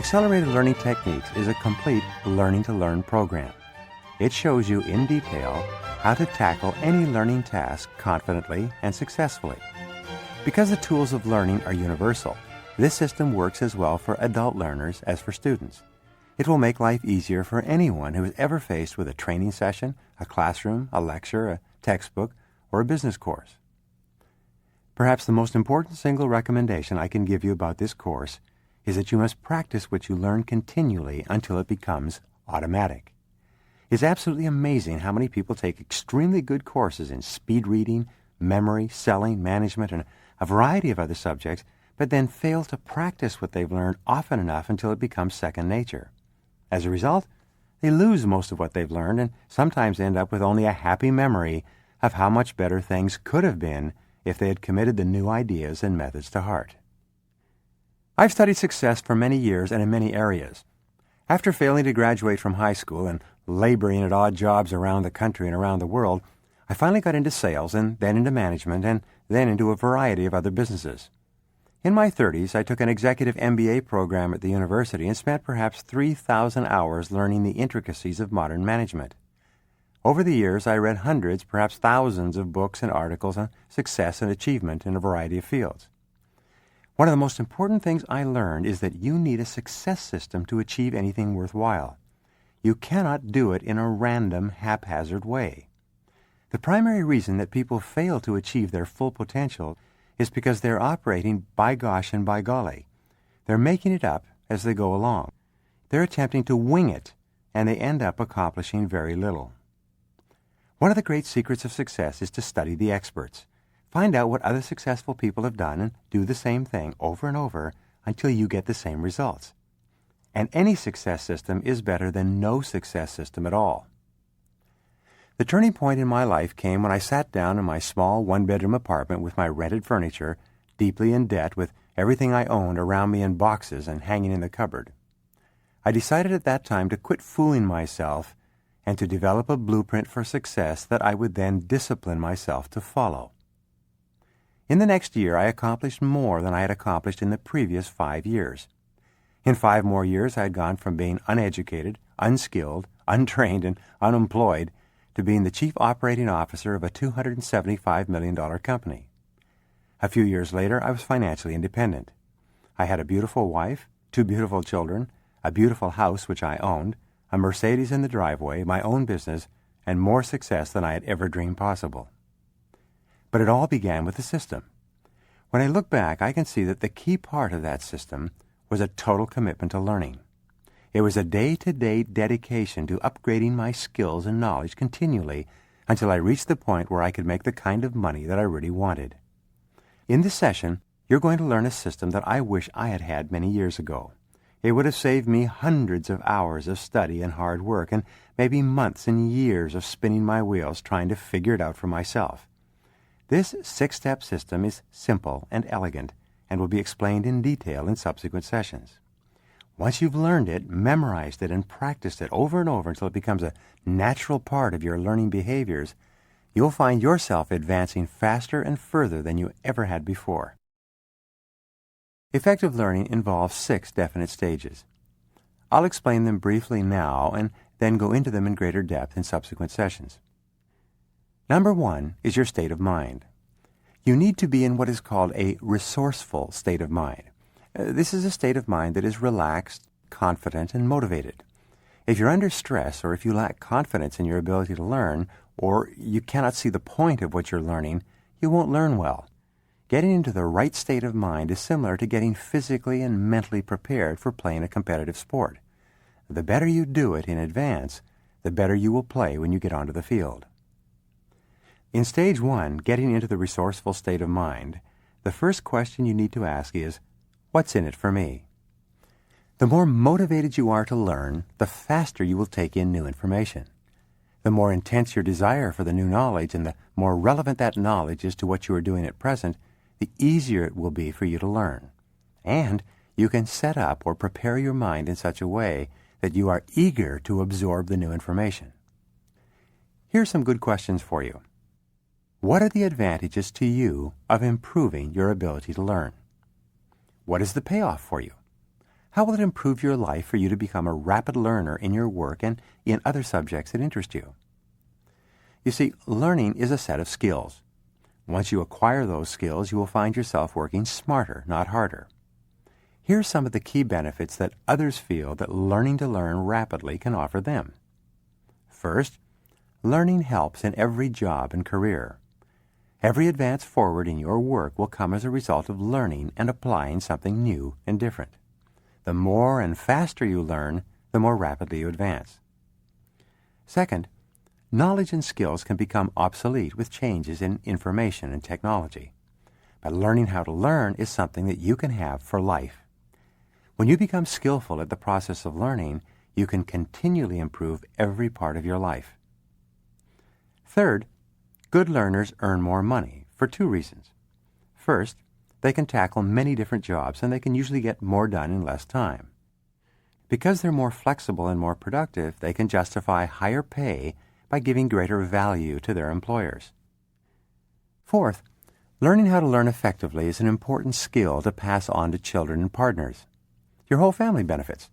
Accelerated Learning Techniques is a complete learning-to-learn program. It shows you in detail how to tackle any learning task confidently and successfully. Because the tools of learning are universal, this system works as well for adult learners as for students. It will make life easier for anyone who is ever faced with a training session, a classroom, a lecture, a textbook, or a business course. Perhaps the most important single recommendation I can give you about this course is that you must practice what you learn continually until it becomes automatic. It's absolutely amazing how many people take extremely good courses in speed reading, memory, selling, management, and a variety of other subjects, but then fail to practice what they've learned often enough until it becomes second nature. As a result, they lose most of what they've learned and sometimes end up with only a happy memory of how much better things could have been if they had committed the new ideas and methods to heart. I've studied success for many years and in many areas. After failing to graduate from high school and laboring at odd jobs around the country and around the world, I finally got into sales and then into management and then into a variety of other businesses. In my 30s, I took an executive MBA program at the university and spent perhaps 3,000 hours learning the intricacies of modern management. Over the years, I read hundreds, perhaps thousands of books and articles on success and achievement in a variety of fields. One of the most important things I learned is that you need a success system to achieve anything worthwhile. You cannot do it in a random, haphazard way. The primary reason that people fail to achieve their full potential is because they're operating by gosh and by golly. They're making it up as they go along. They're attempting to wing it, and they end up accomplishing very little. One of the great secrets of success is to study the experts. Find out what other successful people have done and do the same thing over and over until you get the same results. And any success system is better than no success system at all. The turning point in my life came when I sat down in my small one-bedroom apartment with my rented furniture, deeply in debt with everything I owned around me in boxes and hanging in the cupboard. I decided at that time to quit fooling myself and to develop a blueprint for success that I would then discipline myself to follow. In the next year, I accomplished more than I had accomplished in the previous 5 years. In 5 more years, I had gone from being uneducated, unskilled, untrained, and unemployed to being the chief operating officer of a $275 million company. A few years later, I was financially independent. I had a beautiful wife, 2 beautiful children, a beautiful house which I owned, a Mercedes in the driveway, my own business, and more success than I had ever dreamed possible. But it all began with the system. When I look back, I can see that the key part of that system was a total commitment to learning. It was a day-to-day dedication to upgrading my skills and knowledge continually until I reached the point where I could make the kind of money that I really wanted. In this session, you're going to learn a system that I wish I had had many years ago. It would have saved me hundreds of hours of study and hard work, and maybe months and years of spinning my wheels trying to figure it out for myself. This 6-step system is simple and elegant and will be explained in detail in subsequent sessions. Once you've learned it, memorized it, and practiced it over and over until it becomes a natural part of your learning behaviors, you'll find yourself advancing faster and further than you ever had before. Effective learning involves 6 definite stages. I'll explain them briefly now and then go into them in greater depth in subsequent sessions. Number 1 is your state of mind. You need to be in what is called a resourceful state of mind. This is a state of mind that is relaxed, confident, and motivated. If you're under stress or if you lack confidence in your ability to learn, or you cannot see the point of what you're learning, you won't learn well. Getting into the right state of mind is similar to getting physically and mentally prepared for playing a competitive sport. The better you do it in advance, the better you will play when you get onto the field. In stage 1, getting into the resourceful state of mind, the first question you need to ask is, what's in it for me? The more motivated you are to learn, the faster you will take in new information. The more intense your desire for the new knowledge and the more relevant that knowledge is to what you are doing at present, the easier it will be for you to learn. And you can set up or prepare your mind in such a way that you are eager to absorb the new information. Here are some good questions for you. What are the advantages to you of improving your ability to learn? What is the payoff for you? How will it improve your life for you to become a rapid learner in your work and in other subjects that interest you? You see, learning is a set of skills. Once you acquire those skills, you will find yourself working smarter, not harder. Here are some of the key benefits that others feel that learning to learn rapidly can offer them. First, learning helps in every job and career. Every advance forward in your work will come as a result of learning and applying something new and different. The more and faster you learn, the more rapidly you advance. Second, knowledge and skills can become obsolete with changes in information and technology. But learning how to learn is something that you can have for life. When you become skillful at the process of learning, you can continually improve every part of your life. Third, good learners earn more money for two reasons. First, they can tackle many different jobs and they can usually get more done in less time. Because they're more flexible and more productive, they can justify higher pay by giving greater value to their employers. Fourth, learning how to learn effectively is an important skill to pass on to children and partners. Your whole family benefits.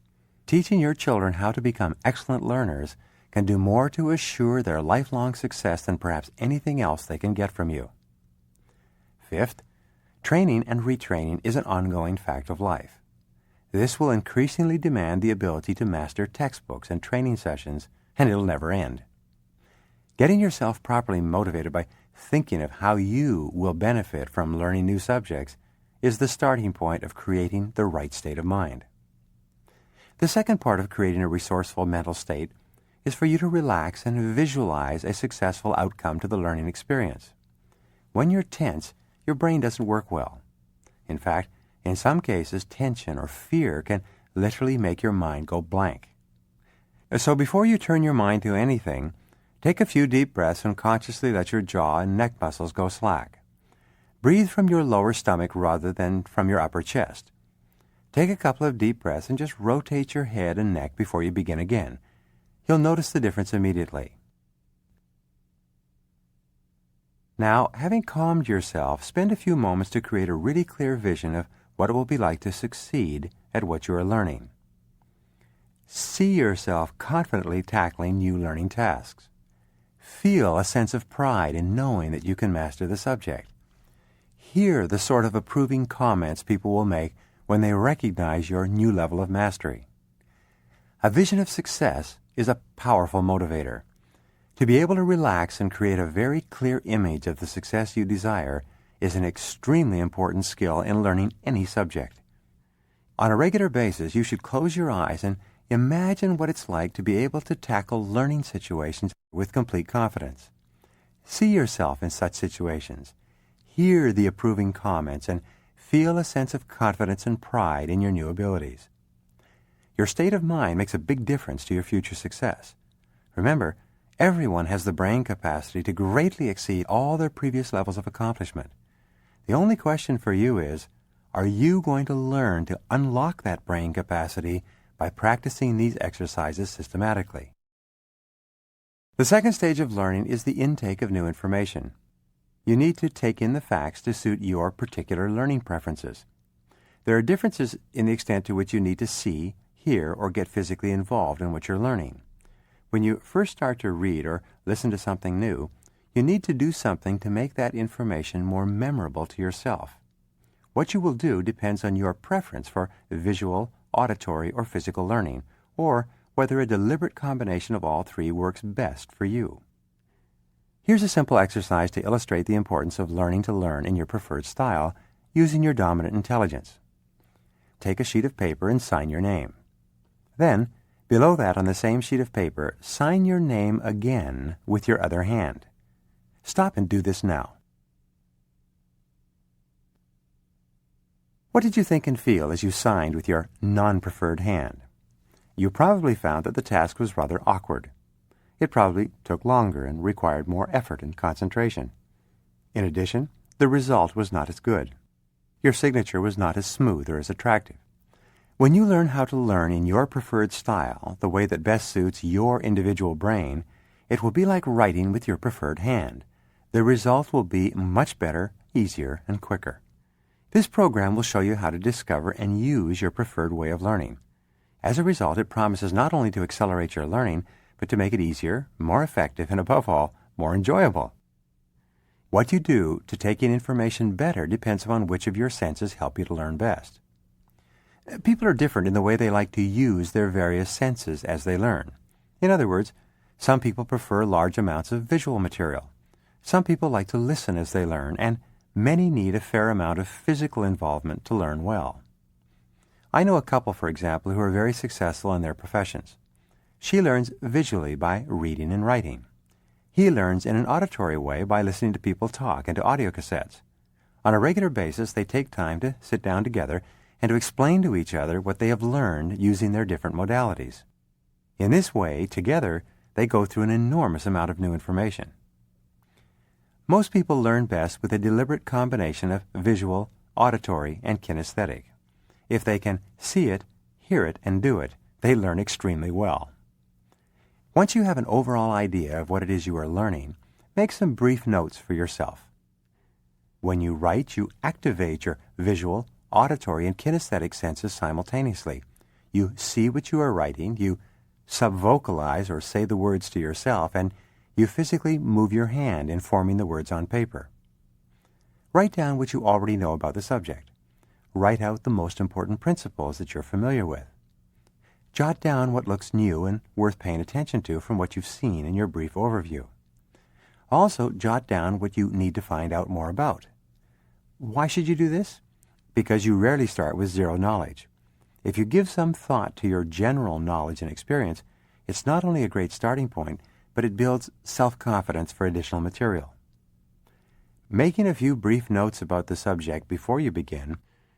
Teaching your children how to become excellent learners can do more to assure their lifelong success than perhaps anything else they can get from you. Fifth, training and retraining is an ongoing fact of life. This will increasingly demand the ability to master textbooks and training sessions, and it'll never end. Getting yourself properly motivated by thinking of how you will benefit from learning new subjects is the starting point of creating the right state of mind. The second part of creating a resourceful mental state is for you to relax and visualize a successful outcome to the learning experience. When you're tense, your brain doesn't work well. In fact, in some cases, tension or fear can literally make your mind go blank. So before you turn your mind to anything, take a few deep breaths and consciously let your jaw and neck muscles go slack. Breathe from your lower stomach rather than from your upper chest. Take a couple of deep breaths and just rotate your head and neck before you begin again. You'll notice the difference immediately. Now, having calmed yourself, spend a few moments to create a really clear vision of what it will be like to succeed at what you are learning. See yourself confidently tackling new learning tasks. Feel a sense of pride in knowing that you can master the subject. Hear the sort of approving comments people will make when they recognize your new level of mastery. A vision of success is a powerful motivator. To be able to relax and create a very clear image of the success you desire is an extremely important skill in learning any subject. On a regular basis, you should close your eyes and imagine what it's like to be able to tackle learning situations with complete confidence. See yourself in such situations. Hear the approving comments and feel a sense of confidence and pride in your new abilities. Your state of mind makes a big difference to your future success. Remember, everyone has the brain capacity to greatly exceed all their previous levels of accomplishment. The only question for you is, are you going to learn to unlock that brain capacity by practicing these exercises systematically? The second stage of learning is the intake of new information. You need to take in the facts to suit your particular learning preferences. There are differences in the extent to which you need to see, hear, or get physically involved in what you're learning. When you first start to read or listen to something new, you need to do something to make that information more memorable to yourself. What you will do depends on your preference for visual, auditory, or physical learning, or whether a deliberate combination of all three works best for you. Here's a simple exercise to illustrate the importance of learning to learn in your preferred style using your dominant intelligence. Take a sheet of paper and sign your name. Then, below that on the same sheet of paper, sign your name again with your other hand. Stop and do this now. What did you think and feel as you signed with your non-preferred hand? You probably found that the task was rather awkward. It probably took longer and required more effort and concentration. In addition, the result was not as good. Your signature was not as smooth or as attractive. When you learn how to learn in your preferred style, the way that best suits your individual brain, it will be like writing with your preferred hand. The result will be much better, easier, and quicker. This program will show you how to discover and use your preferred way of learning. As a result, it promises not only to accelerate your learning, but to make it easier, more effective, and above all, more enjoyable. What you do to take in information better depends upon which of your senses help you to learn best. People are different in the way they like to use their various senses as they learn. In other words, some people prefer large amounts of visual material. Some people like to listen as they learn, and many need a fair amount of physical involvement to learn well. I know a couple, for example, who are very successful in their professions. She learns visually by reading and writing. He learns in an auditory way by listening to people talk and to audio cassettes. On a regular basis, they take time to sit down together and to explain to each other what they have learned using their different modalities. In this way, together, they go through an enormous amount of new information. Most people learn best with a deliberate combination of visual, auditory, and kinesthetic. If they can see it, hear it, and do it, they learn extremely well. Once you have an overall idea of what it is you are learning, make some brief notes for yourself. When you write, you activate your visual, auditory, and kinesthetic senses simultaneously. You see what you are writing, you subvocalize or say the words to yourself, and you physically move your hand in forming the words on paper. Write down what you already know about the subject. Write out the most important principles that you're familiar with. Jot down what looks new and worth paying attention to from what you've seen in your brief overview. Also, jot down what you need to find out more about. Why should you do this? Because you rarely start with zero knowledge. If you give some thought to your general knowledge and experience, it's not only a great starting point, but it builds self-confidence for additional material. Making a few brief notes about the subject before you begin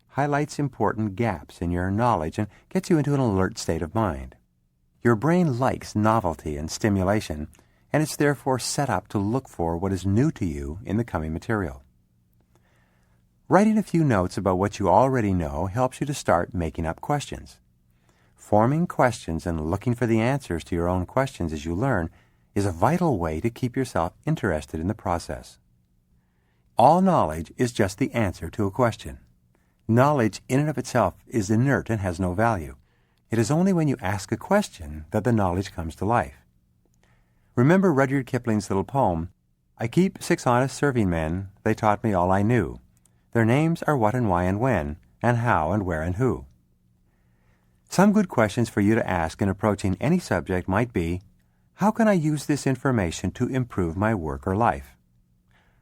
highlights important gaps in your knowledge and gets you into an alert state of mind. Your brain likes novelty and stimulation, and it's therefore set up to look for what is new to you in the coming material. Writing a few notes about what you already know helps you to start making up questions. Forming questions and looking for the answers to your own questions as you learn is a vital way to keep yourself interested in the process. All knowledge is just the answer to a question. Knowledge in and of itself is inert and has no value. It is only when you ask a question that the knowledge comes to life. Remember Rudyard Kipling's little poem, "I keep 6 honest serving men, they taught me all I knew. Their names are what and why and when, and how and where and who." Some good questions for you to ask in approaching any subject might be, how can I use this information to improve my work or life?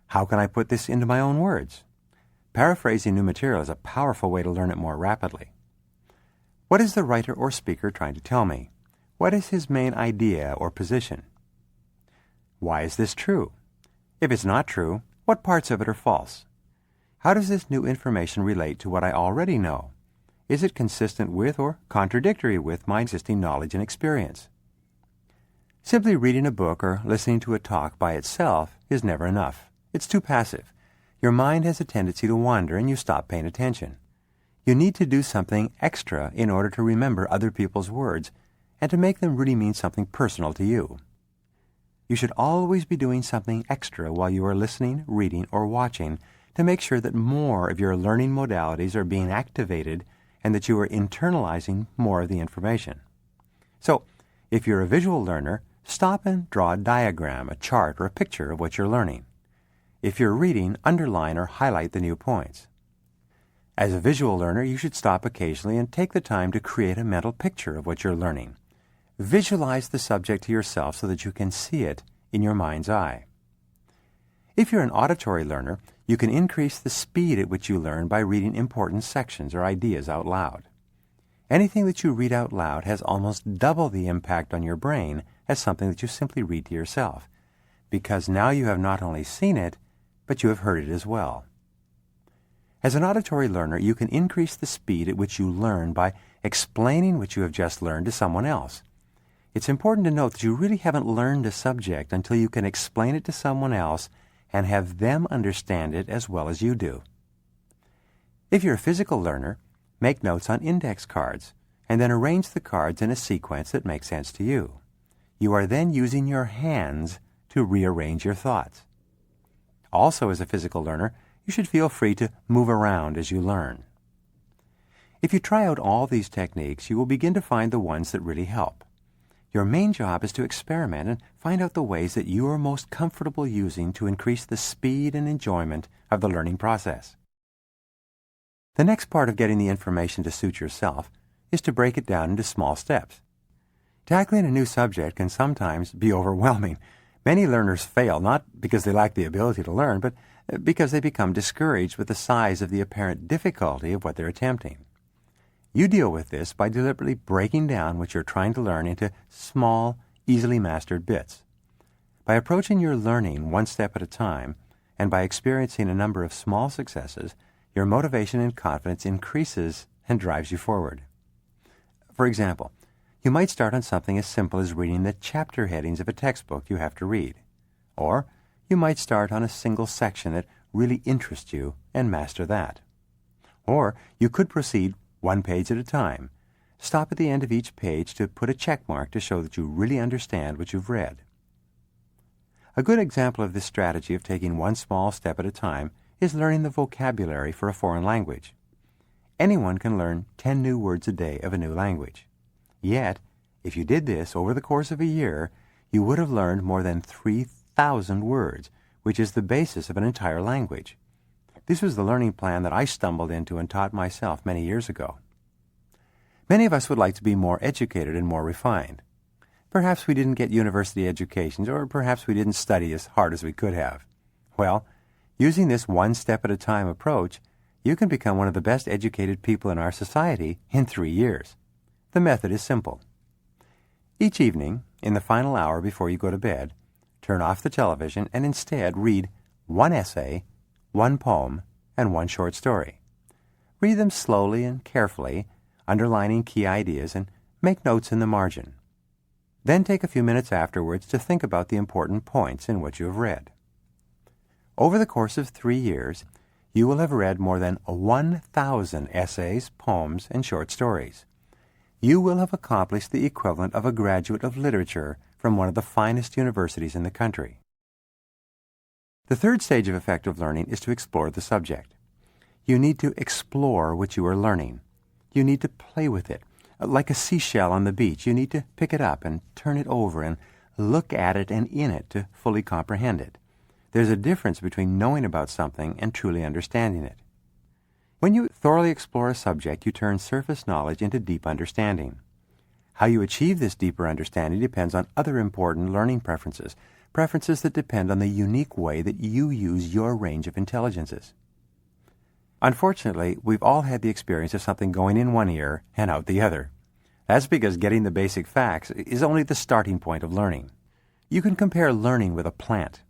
How can I put this into my own words? Paraphrasing new material is a powerful way to learn it more rapidly. What is the writer or speaker trying to tell me? What is his main idea or position? Why is this true? If it's not true, what parts of it are false? How does this new information relate to what I already know? Is it consistent with or contradictory with my existing knowledge and experience? Simply reading a book or listening to a talk by itself is never enough. It's too passive. Your mind has a tendency to wander and you stop paying attention. You need to do something extra in order to remember other people's words and to make them really mean something personal to you. You should always be doing something extra while you are listening, reading, or watching to make sure that more of your learning modalities are being activated and that you are internalizing more of the information. So, if you're a visual learner, stop and draw a diagram, a chart, or a picture of what you're learning. If you're reading, underline or highlight the new points. As a visual learner, you should stop occasionally and take the time to create a mental picture of what you're learning. Visualize the subject to yourself so that you can see it in your mind's eye. If you're an auditory learner, you can increase the speed at which you learn by reading important sections or ideas out loud. Anything that you read out loud has almost double the impact on your brain as something that you simply read to yourself, because now you have not only seen it, but you have heard it as well. As an auditory learner, you can increase the speed at which you learn by explaining what you have just learned to someone else. It's important to note that you really haven't learned a subject until you can explain it to someone else and have them understand it as well as you do. If you're a physical learner, make notes on index cards and then arrange the cards in a sequence that makes sense to you. You are then using your hands to rearrange your thoughts. Also, as a physical learner, You should feel free to move around as you learn. If you try out all these techniques, you will begin to find the ones that really help. Your main job is to experiment and find out the ways that you are most comfortable using to increase the speed and enjoyment of the learning process. The next part of getting the information to suit yourself is to break it down into small steps. Tackling a new subject can sometimes be overwhelming. Many learners fail not because they lack the ability to learn, but because they become discouraged with the size of the apparent difficulty of what they're attempting. You deal with this by deliberately breaking down what you're trying to learn into small, easily mastered bits. By approaching your learning one step at a time, and by experiencing a number of small successes, your motivation and confidence increases and drives you forward. For example, you might start on something as simple as reading the chapter headings of a textbook you have to read. Or you might start on a single section that really interests you and master that. Or you could proceed one page at a time. Stop at the end of each page to put a check mark to show that you really understand what you've read. A good example of this strategy of taking one small step at a time is learning the vocabulary for a foreign language. Anyone can learn 10 new words a day of a new language. Yet, if you did this over the course of a year, you would have learned more than 3,000 words, which is the basis of an entire language. This was the learning plan that I stumbled into and taught myself many years ago. Many of us would like to be more educated and more refined. Perhaps we didn't get university educations, or perhaps we didn't study as hard as we could have. Well, using this one-step-at-a-time approach, you can become one of the best educated people in our society in 3 years. The method is simple. Each evening, in the final hour before you go to bed, turn off the television and instead read one essay, one poem, and one short story. Read them slowly and carefully, underlining key ideas, and make notes in the margin. Then take a few minutes afterwards to think about the important points in what you have read. Over the course of 3 years, you will have read more than 1,000 essays, poems, and short stories. You will have accomplished the equivalent of a graduate of literature from one of the finest universities in the country. The third stage of effective learning is to explore the subject. You need to explore what you are learning. You need to play with it. Like a seashell on the beach, you need to pick it up and turn it over and look at it and in it to fully comprehend it. There's a difference between knowing about something and truly understanding it. When you thoroughly explore a subject, you turn surface knowledge into deep understanding. How you achieve this deeper understanding depends on other important learning preferences that depend on the unique way that you use your range of intelligences. Unfortunately, we've all had the experience of something going in one ear and out the other. That's because getting the basic facts is only the starting point of learning. You can compare learning with a plant.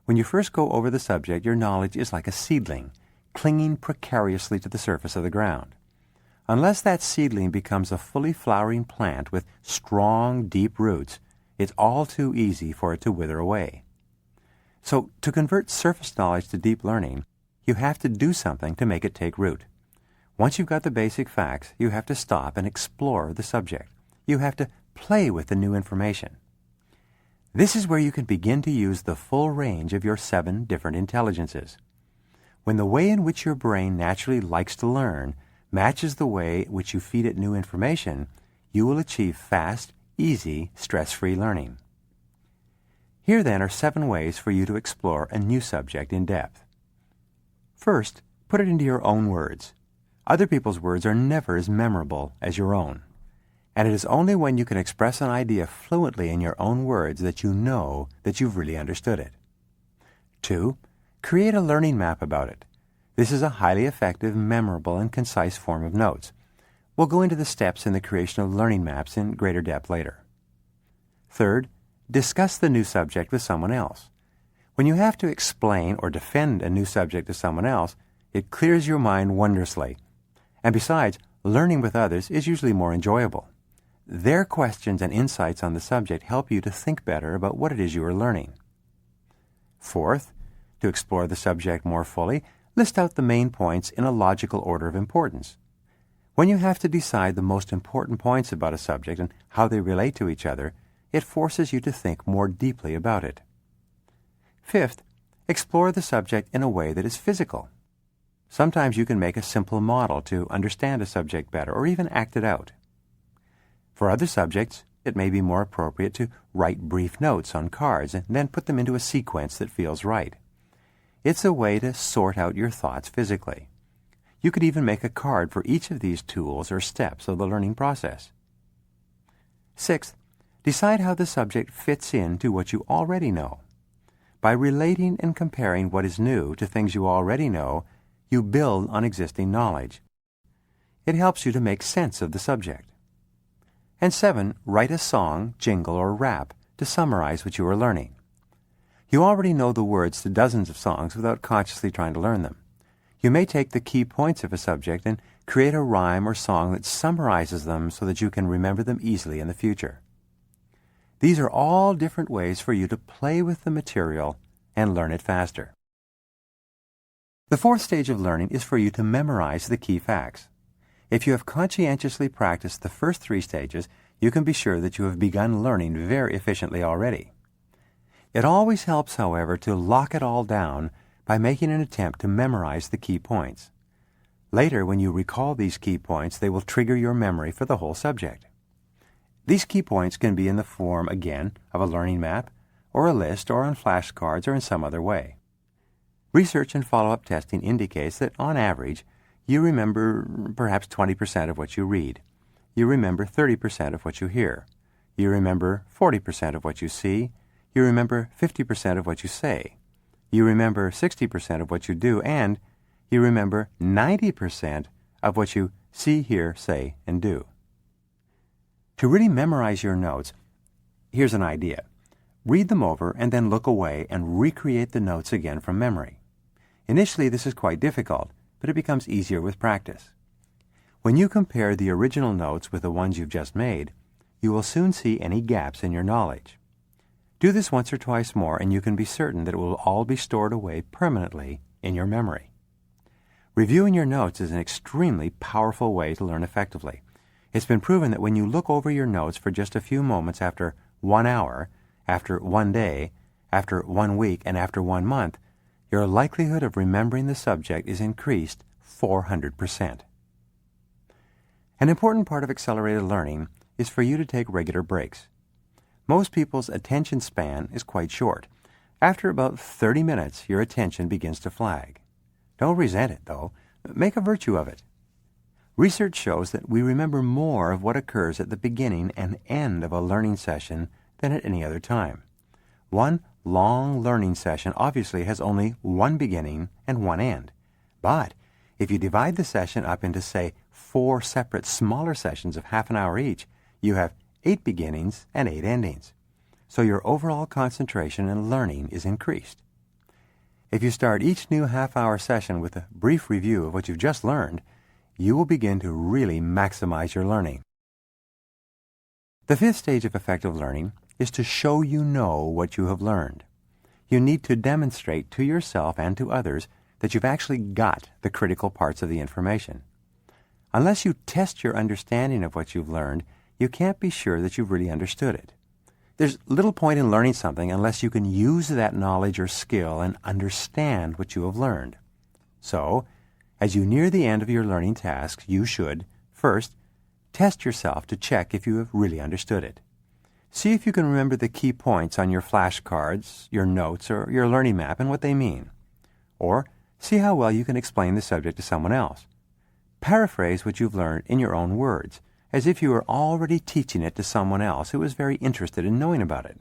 When you first go over the subject, your knowledge is like a seedling, clinging precariously to the surface of the ground. Unless that seedling becomes a fully flowering plant with strong, deep roots, it's all too easy for it to wither away. So, to convert surface knowledge to deep learning, you have to do something to make it take root. Once you've got the basic facts, you have to stop and explore the subject. You have to play with the new information. This is where you can begin to use the full range of your 7 different intelligences. When the way in which your brain naturally likes to learn matches the way in which you feed it new information, you will achieve fast, easy, stress-free learning. Here then are 7 ways for you to explore a new subject in depth. First, put it into your own words. Other people's words are never as memorable as your own. And it is only when you can express an idea fluently in your own words that you know that you've really understood it. 2. Create a learning map about it. This is a highly effective, memorable, and concise form of notes. We'll go into the steps in the creation of learning maps in greater depth later. Third, discuss the new subject with someone else. When you have to explain or defend a new subject to someone else, it clears your mind wondrously. And besides, learning with others is usually more enjoyable. Their questions and insights on the subject help you to think better about what it is you are learning. Fourth, to explore the subject more fully, list out the main points in a logical order of importance. When you have to decide the most important points about a subject and how they relate to each other, it forces you to think more deeply about it. Fifth, explore the subject in a way that is physical. Sometimes you can make a simple model to understand a subject better or even act it out. For other subjects, it may be more appropriate to write brief notes on cards and then put them into a sequence that feels right. It's a way to sort out your thoughts physically. You could even make a card for each of these tools or steps of the learning process. Sixth, decide how the subject fits into what you already know. By relating and comparing what is new to things you already know, you build on existing knowledge. It helps you to make sense of the subject. And 7, write a song, jingle, or rap to summarize what you are learning. You already know the words to dozens of songs without consciously trying to learn them. You may take the key points of a subject and create a rhyme or song that summarizes them so that you can remember them easily in the future. These are all different ways for you to play with the material and learn it faster. The 4th stage of learning is for you to memorize the key facts. If you have conscientiously practiced the first 3 stages, you can be sure that you have begun learning very efficiently already. It always helps, however, to lock it all down by making an attempt to memorize the key points. Later, when you recall these key points, they will trigger your memory for the whole subject. These key points can be in the form, again, of a learning map, or a list, or on flashcards, or in some other way. Research and follow-up testing indicates that, on average, you remember perhaps 20% of what you read. You remember 30% of what you hear. You remember 40% of what you see. You remember 50% of what you say. You remember 60% of what you do, and you remember 90% of what you see, hear, say, and do. To really memorize your notes, here's an idea. Read them over and then look away and recreate the notes again from memory. Initially, this is quite difficult, but it becomes easier with practice. When you compare the original notes with the ones you've just made, you will soon see any gaps in your knowledge. Do this once or twice more, and you can be certain that it will all be stored away permanently in your memory. Reviewing your notes is an extremely powerful way to learn effectively. It's been proven that when you look over your notes for just a few moments after 1 hour, after 1 day, after 1 week, and after 1 month, your likelihood of remembering the subject is increased 400%. An important part of accelerated learning is for you to take regular breaks. Most people's attention span is quite short. After about 30 minutes, your attention begins to flag. Don't resent it, though. Make a virtue of it. Research shows that we remember more of what occurs at the beginning and end of a learning session than at any other time. One long learning session obviously has only one beginning and one end. But if you divide the session up into, say, 4 separate smaller sessions of half an hour each, you have 8 beginnings and 8 endings. So your overall concentration and learning is increased. If you start each new half-hour session with a brief review of what you've just learned, you will begin to really maximize your learning. The 5th stage of effective learning is to show you know what you have learned. You need to demonstrate to yourself and to others that you've actually got the critical parts of the information. Unless you test your understanding of what you've learned, you can't be sure that you've really understood it. There's little point in learning something unless you can use that knowledge or skill and understand what you have learned. So, as you near the end of your learning tasks, you should, first, test yourself to check if you have really understood it. See if you can remember the key points on your flashcards, your notes, or your learning map and what they mean. Or see how well you can explain the subject to someone else. Paraphrase what you've learned in your own words, as if you were already teaching it to someone else who was very interested in knowing about it.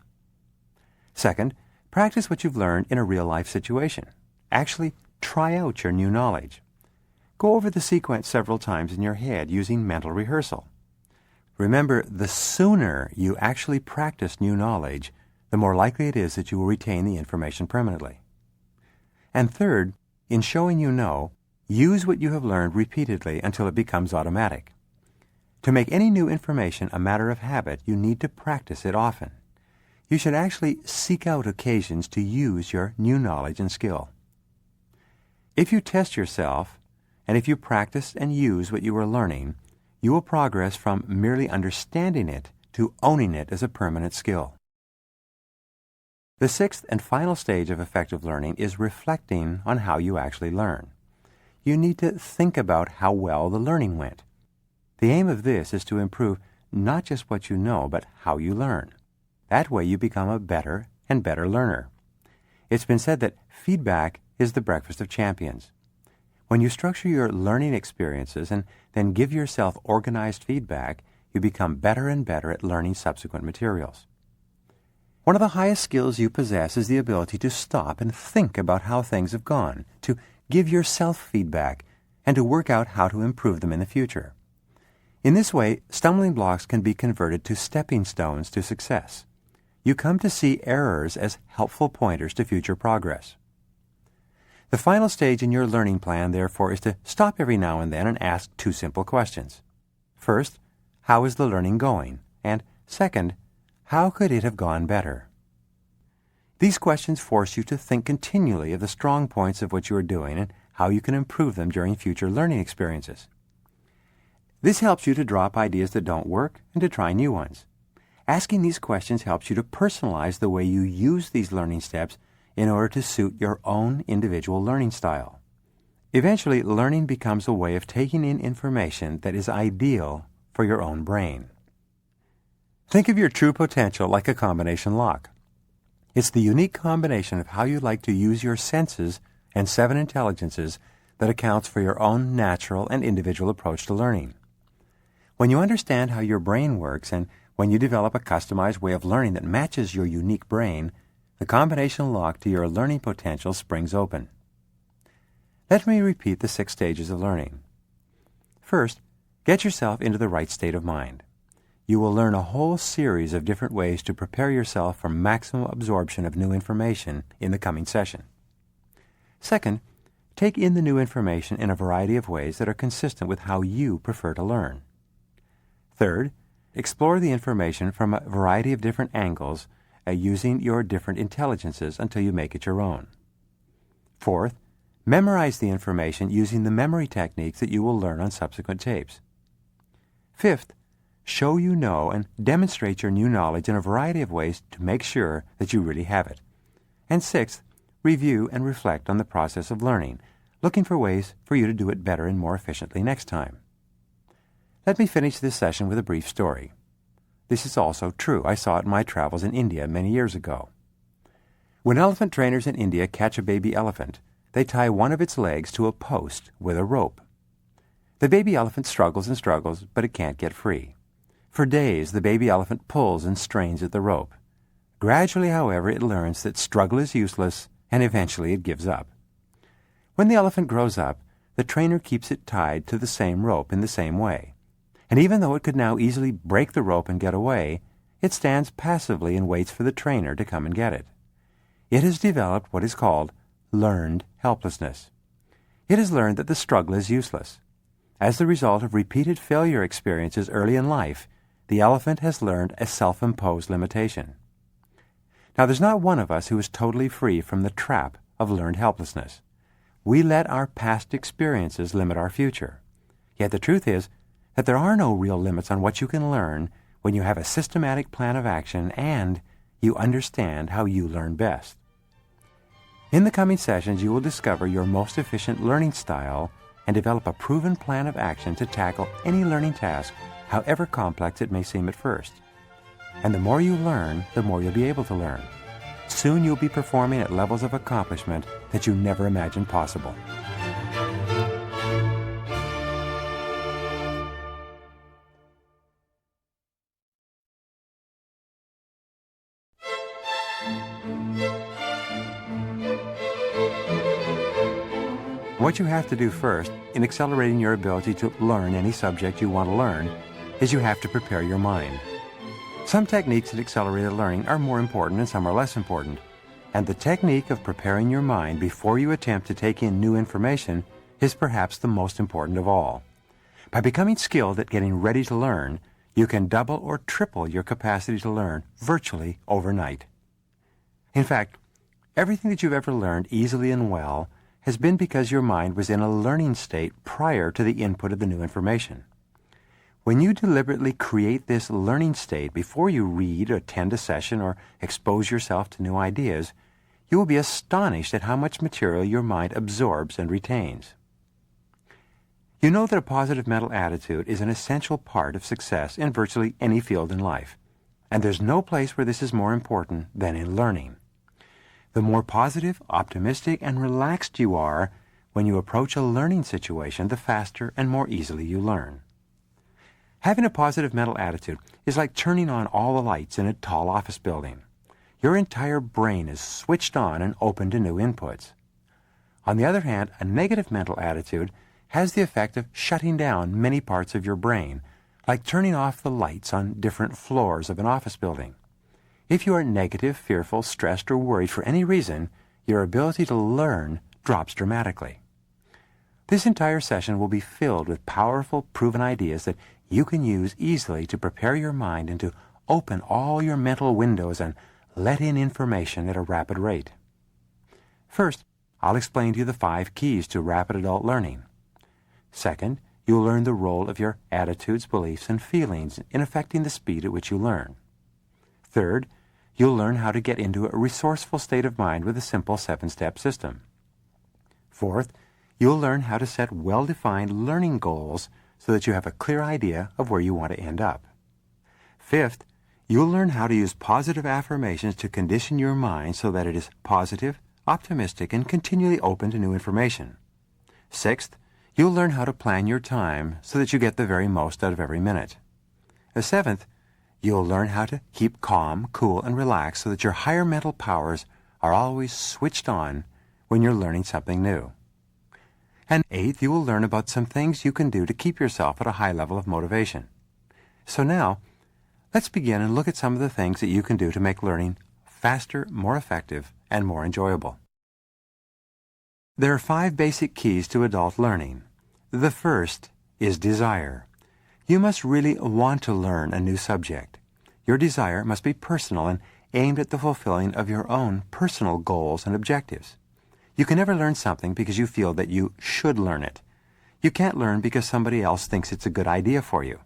Second, practice what you've learned in a real-life situation. Actually, try out your new knowledge. Go over the sequence several times in your head using mental rehearsal. Remember, the sooner you actually practice new knowledge, the more likely it is that you will retain the information permanently. And third, in showing you know, use what you have learned repeatedly until it becomes automatic. To make any new information a matter of habit, you need to practice it often. You should actually seek out occasions to use your new knowledge and skill. If you test yourself, and if you practice and use what you are learning, you will progress from merely understanding it to owning it as a permanent skill. The sixth and final stage of effective learning is reflecting on how you actually learn. You need to think about how well the learning went. The aim of this is to improve not just what you know, but how you learn. That way you become a better and better learner. It's been said that feedback is the breakfast of champions. When you structure your learning experiences and then give yourself organized feedback, you become better and better at learning subsequent materials. One of the highest skills you possess is the ability to stop and think about how things have gone, to give yourself feedback, and to work out how to improve them in the future. In this way, stumbling blocks can be converted to stepping stones to success. You come to see errors as helpful pointers to future progress. The final stage in your learning plan, therefore, is to stop every now and then and ask two simple questions. First, how is the learning going? And second, how could it have gone better? These questions force you to think continually of the strong points of what you are doing and how you can improve them during future learning experiences. This helps you to drop ideas that don't work and to try new ones. Asking these questions helps you to personalize the way you use these learning steps in order to suit your own individual learning style. Eventually, learning becomes a way of taking in information that is ideal for your own brain. Think of your true potential like a combination lock. It's the unique combination of how you like to use your senses and 7 intelligences that accounts for your own natural and individual approach to learning. When you understand how your brain works and when you develop a customized way of learning that matches your unique brain, the combination lock to your learning potential springs open. Let me repeat the 6 stages of learning. First, get yourself into the right state of mind. You will learn a whole series of different ways to prepare yourself for maximum absorption of new information in the coming session. Second, take in the new information in a variety of ways that are consistent with how you prefer to learn. Third, explore the information from a variety of different angles using your different intelligences until you make it your own. Fourth, memorize the information using the memory techniques that you will learn on subsequent tapes. Fifth, show you know and demonstrate your new knowledge in a variety of ways to make sure that you really have it. And sixth, review and reflect on the process of learning, looking for ways for you to do it better and more efficiently next time. Let me finish this session with a brief story. This is also true. I saw it in my travels in India many years ago. When elephant trainers in India catch a baby elephant, they tie one of its legs to a post with a rope. The baby elephant struggles and struggles, but it can't get free. For days, the baby elephant pulls and strains at the rope. Gradually, however, it learns that struggle is useless, and eventually it gives up. When the elephant grows up, the trainer keeps it tied to the same rope in the same way. And even though it could now easily break the rope and get away, it stands passively and waits for the trainer to come and get it. It has developed what is called learned helplessness. It has learned that the struggle is useless. As the result of repeated failure experiences early in life, the elephant has learned a self-imposed limitation. Now, there's not one of us who is totally free from the trap of learned helplessness. We let our past experiences limit our future. Yet the truth is that there are no real limits on what you can learn when you have a systematic plan of action and you understand how you learn best. In the coming sessions, you will discover your most efficient learning style and develop a proven plan of action to tackle any learning task, however complex it may seem at first. And the more you learn, the more you'll be able to learn. Soon you'll be performing at levels of accomplishment that you never imagined possible. What you have to do first in accelerating your ability to learn any subject you want to learn is you have to prepare your mind. Some techniques in accelerated learning are more important and some are less important. And the technique of preparing your mind before you attempt to take in new information is perhaps the most important of all. By becoming skilled at getting ready to learn, you can double or triple your capacity to learn virtually overnight. In fact, everything that you've ever learned easily and well has been because your mind was in a learning state prior to the input of the new information. When you deliberately create this learning state before you read, attend a session, or expose yourself to new ideas, you will be astonished at how much material your mind absorbs and retains. You know that a positive mental attitude is an essential part of success in virtually any field in life, and there's no place where this is more important than in learning. The more positive, optimistic, and relaxed you are when you approach a learning situation, the faster and more easily you learn. Having a positive mental attitude is like turning on all the lights in a tall office building. Your entire brain is switched on and open to new inputs. On the other hand, a negative mental attitude has the effect of shutting down many parts of your brain, like turning off the lights on different floors of an office building. If you are negative, fearful, stressed, or worried for any reason, your ability to learn drops dramatically. This entire session will be filled with powerful, proven ideas that you can use easily to prepare your mind and to open all your mental windows and let in information at a rapid rate. First, I'll explain to you the 5 keys to rapid adult learning. Second, you'll learn the role of your attitudes, beliefs, and feelings in affecting the speed at which you learn. Third, you'll learn how to get into a resourceful state of mind with a simple 7-step system. Fourth, you'll learn how to set well-defined learning goals so that you have a clear idea of where you want to end up. Fifth, you'll learn how to use positive affirmations to condition your mind so that it is positive, optimistic, and continually open to new information. Sixth, you'll learn how to plan your time so that you get the very most out of every minute. Seventh, you'll learn how to keep calm, cool, and relaxed so that your higher mental powers are always switched on when you're learning something new. And eighth, you will learn about some things you can do to keep yourself at a high level of motivation. So now, let's begin and look at some of the things that you can do to make learning faster, more effective, and more enjoyable. There are 5 basic keys to adult learning. The first is desire. You must really want to learn a new subject. Your desire must be personal and aimed at the fulfilling of your own personal goals and objectives. You can never learn something because you feel that you should learn it. You can't learn because somebody else thinks it's a good idea for you.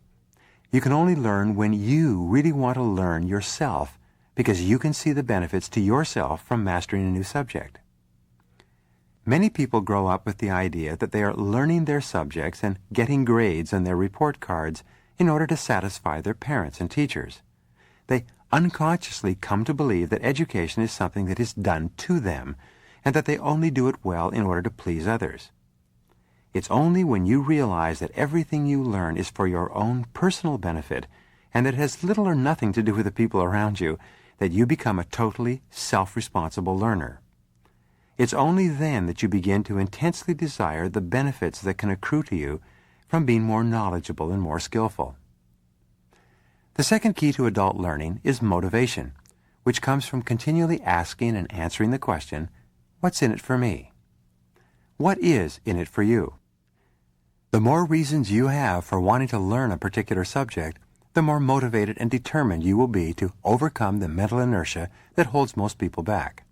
You can only learn when you really want to learn yourself because you can see the benefits to yourself from mastering a new subject. Many people grow up with the idea that they are learning their subjects and getting grades on their report cards in order to satisfy their parents and teachers. They unconsciously come to believe that education is something that is done to them, and that they only do it well in order to please others. It's only when you realize that everything you learn is for your own personal benefit and that it has little or nothing to do with the people around you that you become a totally self-responsible learner. It's only then that you begin to intensely desire the benefits that can accrue to you from being more knowledgeable and more skillful. The second key to adult learning is motivation, which comes from continually asking and answering the question, what's in it for me? What is in it for you? The more reasons you have for wanting to learn a particular subject, the more motivated and determined you will be to overcome the mental inertia that holds most people back.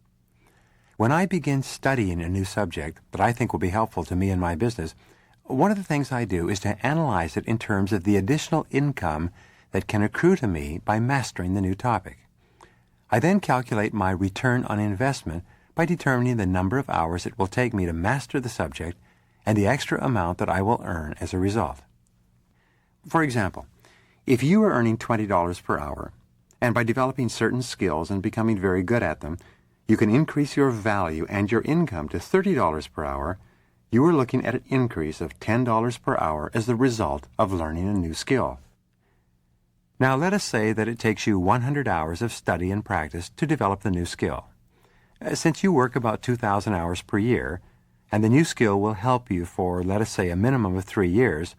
When I begin studying a new subject that I think will be helpful to me in my business, one of the things I do is to analyze it in terms of the additional income that can accrue to me by mastering the new topic. I then calculate my return on investment by determining the number of hours it will take me to master the subject and the extra amount that I will earn as a result. For example, if you are earning $20 per hour, and by developing certain skills and becoming very good at them, you can increase your value and your income to $30 per hour, you are looking at an increase of $10 per hour as the result of learning a new skill. Now let us say that it takes you 100 hours of study and practice to develop the new skill. Since you work about 2,000 hours per year, and the new skill will help you for, let us say, a minimum of 3 years,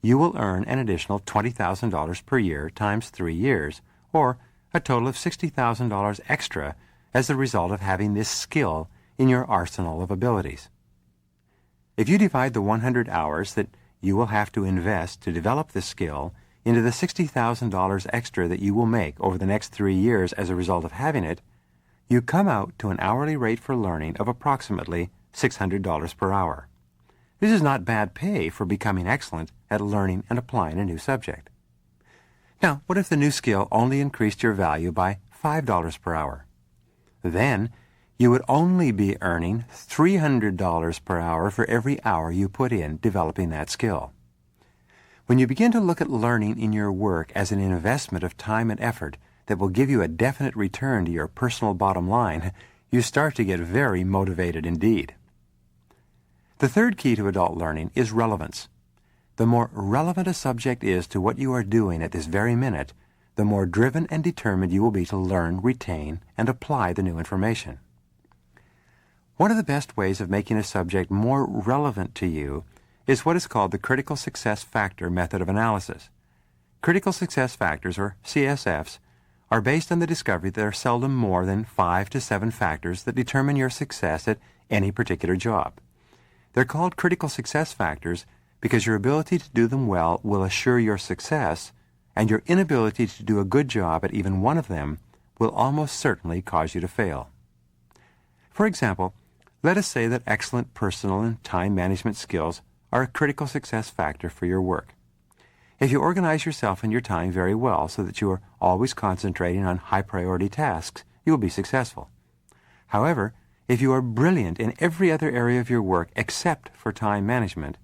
you will earn an additional $20,000 per year times 3 years, or a total of $60,000 extra as a result of having this skill in your arsenal of abilities. If you divide the 100 hours that you will have to invest to develop this skill into the $60,000 extra that you will make over the next 3 years as a result of having it, you come out to an hourly rate for learning of approximately $600 per hour. This is not bad pay for becoming excellent at learning and applying a new subject. Now, what if the new skill only increased your value by $5 per hour? Then, you would only be earning $300 per hour for every hour you put in developing that skill. When you begin to look at learning in your work as an investment of time and effort that will give you a definite return to your personal bottom line, you start to get very motivated indeed. The third key to adult learning is relevance. The more relevant a subject is to what you are doing at this very minute, the more driven and determined you will be to learn, retain, and apply the new information. One of the best ways of making a subject more relevant to you is what is called the critical success factor method of analysis. Critical success factors, or CSFs, are based on the discovery that there are seldom more than 5 to 7 factors that determine your success at any particular job. They're called critical success factors because your ability to do them well will assure your success, and your inability to do a good job at even one of them will almost certainly cause you to fail. For example, let us say that excellent personal and time management skills are a critical success factor for your work. If you organize yourself and your time very well so that you are always concentrating on high-priority tasks, you will be successful. However, if you are brilliant in every other area of your work except for time management,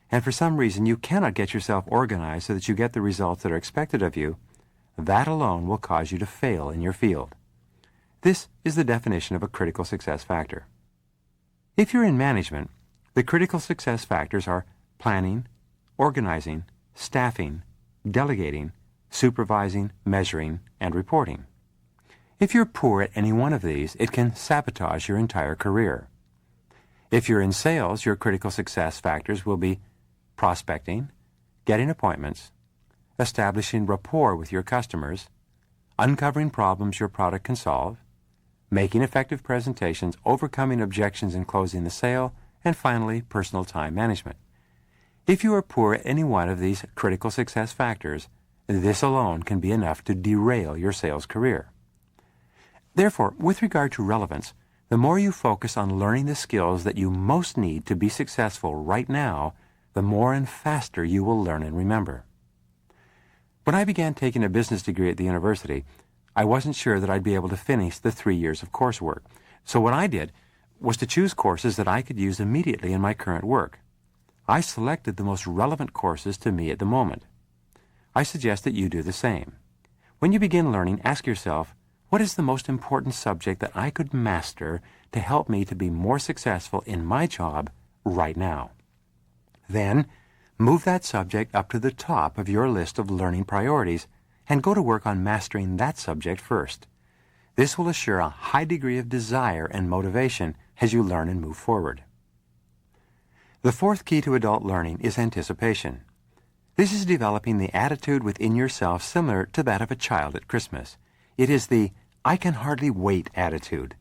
and for some reason you cannot get yourself organized so that you get the results that are expected of you, that alone will cause you to fail in your field. This is the definition of a critical success factor. If you're in management, the critical success factors are planning, organizing, staffing, delegating, supervising, measuring, and reporting. If you're poor at any one of these, it can sabotage your entire career. If you're in sales, your critical success factors will be prospecting, getting appointments, establishing rapport with your customers, uncovering problems your product can solve, making effective presentations, overcoming objections and closing the sale, and finally, personal time management. If you are poor at any one of these critical success factors, this alone can be enough to derail your sales career. Therefore, with regard to relevance, the more you focus on learning the skills that you most need to be successful right now, the more and faster you will learn and remember. When I began taking a business degree at the university, I wasn't sure that I'd be able to finish the 3 years of coursework. So what I did was to choose courses that I could use immediately in my current work. I selected the most relevant courses to me at the moment. I suggest that you do the same. When you begin learning, ask yourself, what is the most important subject that I could master to help me to be more successful in my job right now? Then, move that subject up to the top of your list of learning priorities and go to work on mastering that subject first. This will assure a high degree of desire and motivation as you learn and move forward. The fourth key to adult learning is anticipation. This is developing the attitude within yourself similar to that of a child at Christmas. It is the "I can hardly wait" attitude.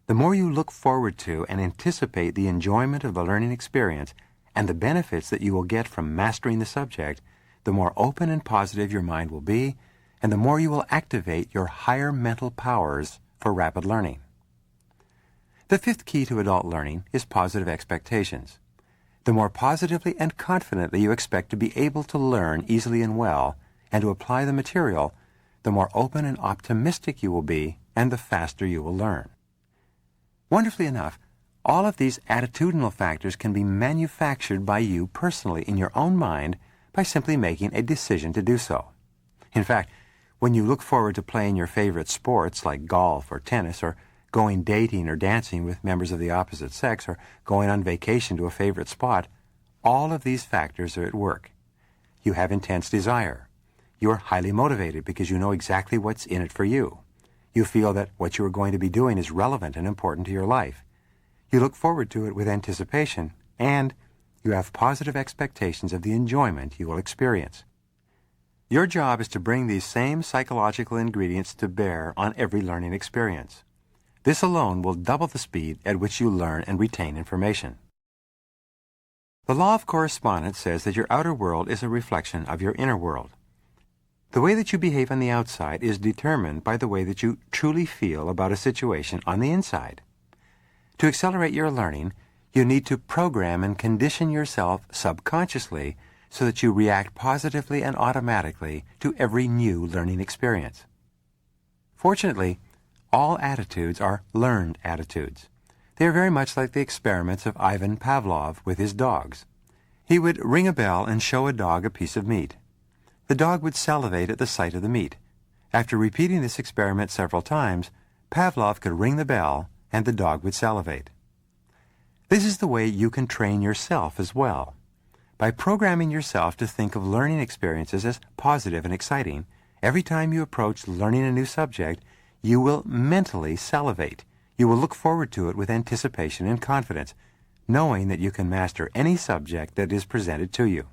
The more you look forward to and anticipate the enjoyment of the learning experience and the benefits that you will get from mastering the subject, the more open and positive your mind will be, and the more you will activate your higher mental powers for rapid learning. The fifth key to adult learning is positive expectations. The more positively and confidently you expect to be able to learn easily and well and to apply the material, the more open and optimistic you will be and the faster you will learn. Wonderfully enough, all of these attitudinal factors can be manufactured by you personally in your own mind by simply making a decision to do so. In fact, when you look forward to playing your favorite sports like golf or tennis, or going dating or dancing with members of the opposite sex, or going on vacation to a favorite spot, all of these factors are at work. You have intense desire. You are highly motivated because you know exactly what's in it for you. You feel that what you are going to be doing is relevant and important to your life. You look forward to it with anticipation, and you have positive expectations of the enjoyment you will experience. Your job is to bring these same psychological ingredients to bear on every learning experience. This alone will double the speed at which you learn and retain information. The law of correspondence says that your outer world is a reflection of your inner world. The way that you behave on the outside is determined by the way that you truly feel about a situation on the inside. To accelerate your learning, you need to program and condition yourself subconsciously so that you react positively and automatically to every new learning experience. Fortunately, all attitudes are learned attitudes. They are very much like the experiments of Ivan Pavlov with his dogs. He would ring a bell and show a dog a piece of meat. The dog would salivate at the sight of the meat. After repeating this experiment several times, Pavlov could ring the bell and the dog would salivate. This is the way you can train yourself as well. By programming yourself to think of learning experiences as positive and exciting, every time you approach learning a new subject, you will mentally salivate. You will look forward to it with anticipation and confidence, knowing that you can master any subject that is presented to you.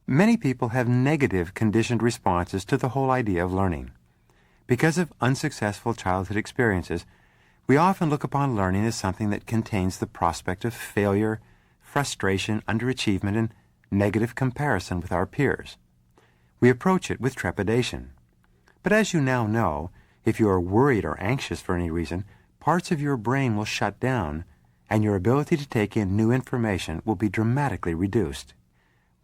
Many people have negative conditioned responses to the whole idea of learning. Because of unsuccessful childhood experiences, we often look upon learning as something that contains the prospect of failure, frustration, underachievement, and negative comparison with our peers. We approach it with trepidation. But as you now know, if you are worried or anxious for any reason, parts of your brain will shut down, and your ability to take in new information will be dramatically reduced.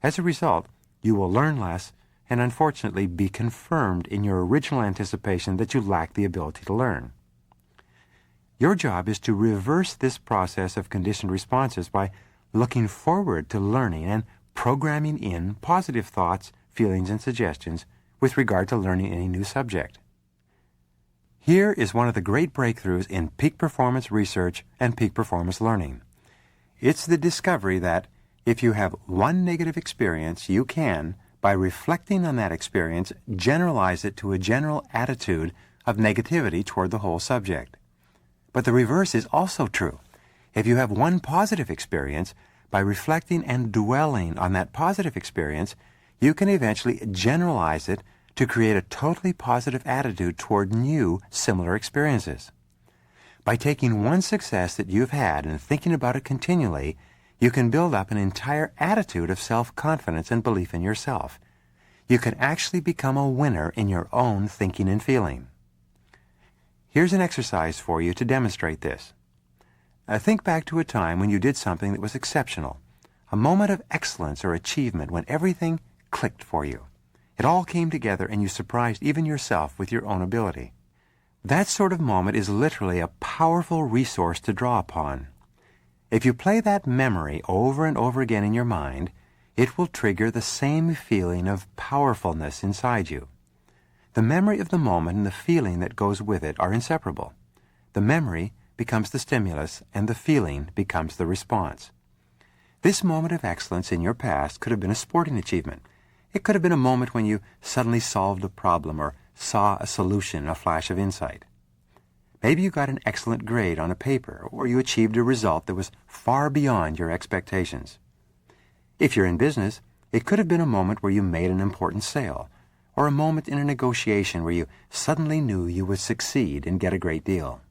As a result, you will learn less and unfortunately be confirmed in your original anticipation that you lack the ability to learn. Your job is to reverse this process of conditioned responses by looking forward to learning and programming in positive thoughts, feelings, and suggestions with regard to learning any new subject. Here is one of the great breakthroughs in peak performance research and peak performance learning. It's the discovery that if you have one negative experience, you can, by reflecting on that experience, generalize it to a general attitude of negativity toward the whole subject. But the reverse is also true. If you have one positive experience, by reflecting and dwelling on that positive experience, you can eventually generalize it to create a totally positive attitude toward new, similar experiences. By taking one success that you've had and thinking about it continually, you can build up an entire attitude of self-confidence and belief in yourself. You can actually become a winner in your own thinking and feeling. Here's an exercise for you to demonstrate this. Think back to a time when you did something that was exceptional, a moment of excellence or achievement when everything clicked for you. It all came together and you surprised even yourself with your own ability. That sort of moment is literally a powerful resource to draw upon. If you play that memory over and over again in your mind, it will trigger the same feeling of powerfulness inside you. The memory of the moment and the feeling that goes with it are inseparable. The memory becomes the stimulus and the feeling becomes the response. This moment of excellence in your past could have been a sporting achievement. It could have been a moment when you suddenly solved a problem or saw a solution in a flash of insight. Maybe you got an excellent grade on a paper, or you achieved a result that was far beyond your expectations. If you're in business, it could have been a moment where you made an important sale, or a moment in a negotiation where you suddenly knew you would succeed and get a great deal.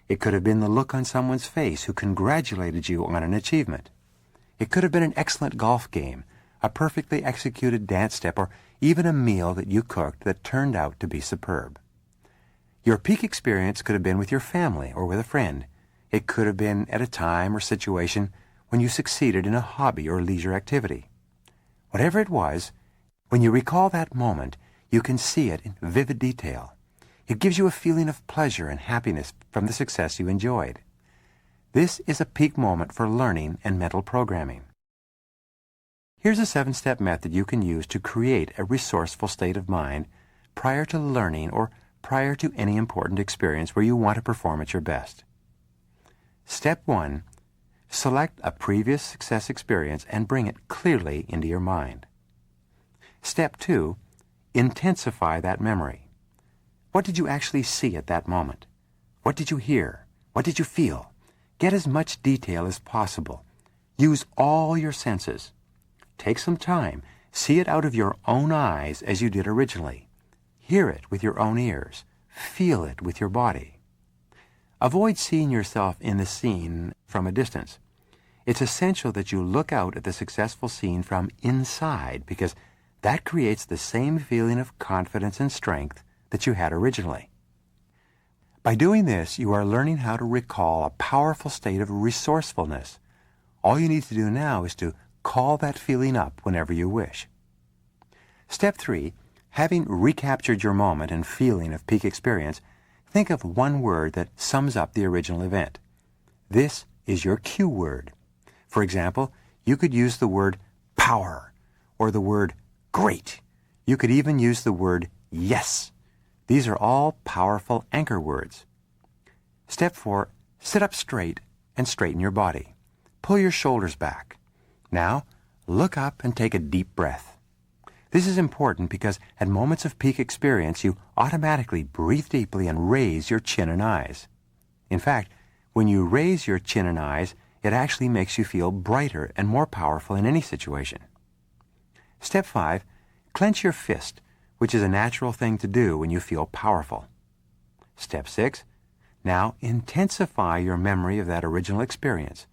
It could have been the look on someone's face who congratulated you on an achievement. It could have been an excellent golf game, a perfectly executed dance step, or even a meal that you cooked that turned out to be superb. Your peak experience could have been with your family or with a friend. It could have been at a time or situation when you succeeded in a hobby or leisure activity. Whatever it was, when you recall that moment, you can see it in vivid detail. It gives you a feeling of pleasure and happiness from the success you enjoyed. This is a peak moment for learning and mental programming. Here's a 7-step method you can use to create a resourceful state of mind prior to learning or prior to any important experience where you want to perform at your best. Step 1. Select a previous success experience and bring it clearly into your mind. Step 2. Intensify that memory. What did you actually see at that moment? What did you hear? What did you feel? Get as much detail as possible. Use all your senses. Take some time. See it out of your own eyes as you did originally. Hear it with your own ears. Feel it with your body. Avoid seeing yourself in the scene from a distance. It's essential that you look out at the successful scene from inside because that creates the same feeling of confidence and strength that you had originally. By doing this, you are learning how to recall a powerful state of resourcefulness. All you need to do now is to call that feeling up whenever you wish. Step 3. Having recaptured your moment and feeling of peak experience, think of one word that sums up the original event. This is your cue word. For example, you could use the word power or the word great. You could even use the word yes. These are all powerful anchor words. Step 4. Sit up straight and straighten your body. Pull your shoulders back. Now, look up and take a deep breath. This is important because at moments of peak experience, you automatically breathe deeply and raise your chin and eyes. In fact, when you raise your chin and eyes, it actually makes you feel brighter and more powerful in any situation. Step 5. Clench your fist, which is a natural thing to do when you feel powerful. Step 6. Now intensify your memory of that original experience.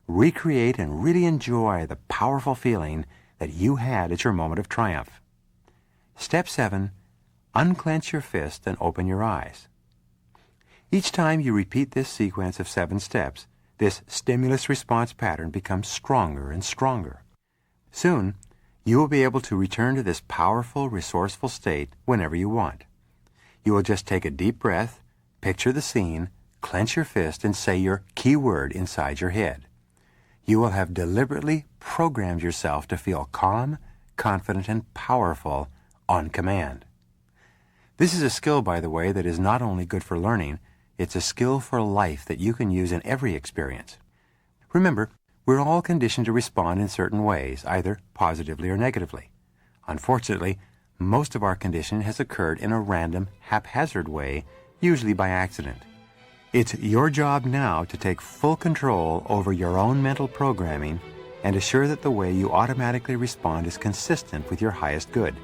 Recreate and really enjoy the powerful feeling that you had at your moment of triumph. Step 7. Unclench your fist and open your eyes. Each time you repeat this sequence of 7 steps, this stimulus-response pattern becomes stronger and stronger. Soon, you will be able to return to this powerful, resourceful state whenever you want. You will just take a deep breath, picture the scene, clench your fist, and say your key word inside your head. You will have deliberately programmed yourself to feel calm, confident, and powerful on command. This is a skill, by the way, that is not only good for learning, it's a skill for life that you can use in every experience. Remember, we're all conditioned to respond in certain ways, either positively or negatively. Unfortunately, most of our conditioning has occurred in a random, haphazard way, usually by accident. It's your job now to take full control over your own mental programming and assure that the way you automatically respond is consistent with your highest good.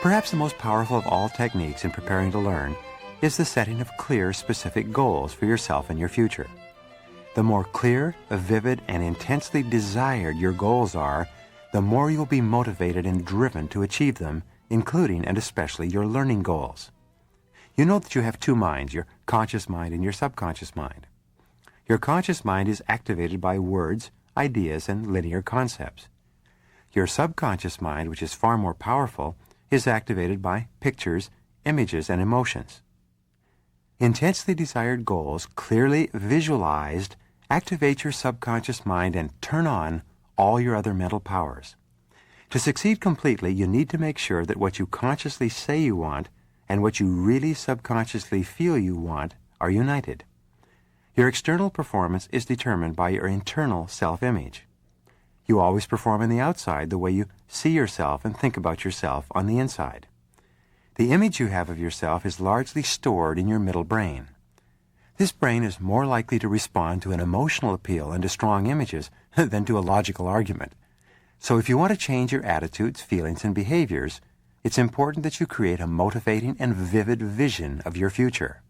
Perhaps the most powerful of all techniques in preparing to learn is the setting of clear, specific goals for yourself and your future. The more clear, vivid, and intensely desired your goals are, the more you'll be motivated and driven to achieve them, including and especially your learning goals. You know that you have 2 minds, your conscious mind and your subconscious mind. Your conscious mind is activated by words, ideas, and linear concepts. Your subconscious mind, which is far more powerful, is activated by pictures, images, and emotions. Intensely desired goals, clearly visualized, activate your subconscious mind and turn on all your other mental powers. To succeed completely, you need to make sure that what you consciously say you want and what you really subconsciously feel you want are united. Your external performance is determined by your internal self-image. You always perform on the outside the way you see yourself and think about yourself on the inside. The image you have of yourself is largely stored in your middle brain. This brain is more likely to respond to an emotional appeal and to strong images than to a logical argument. So if you want to change your attitudes, feelings, and behaviors, it's important that you create a motivating and vivid vision of your future.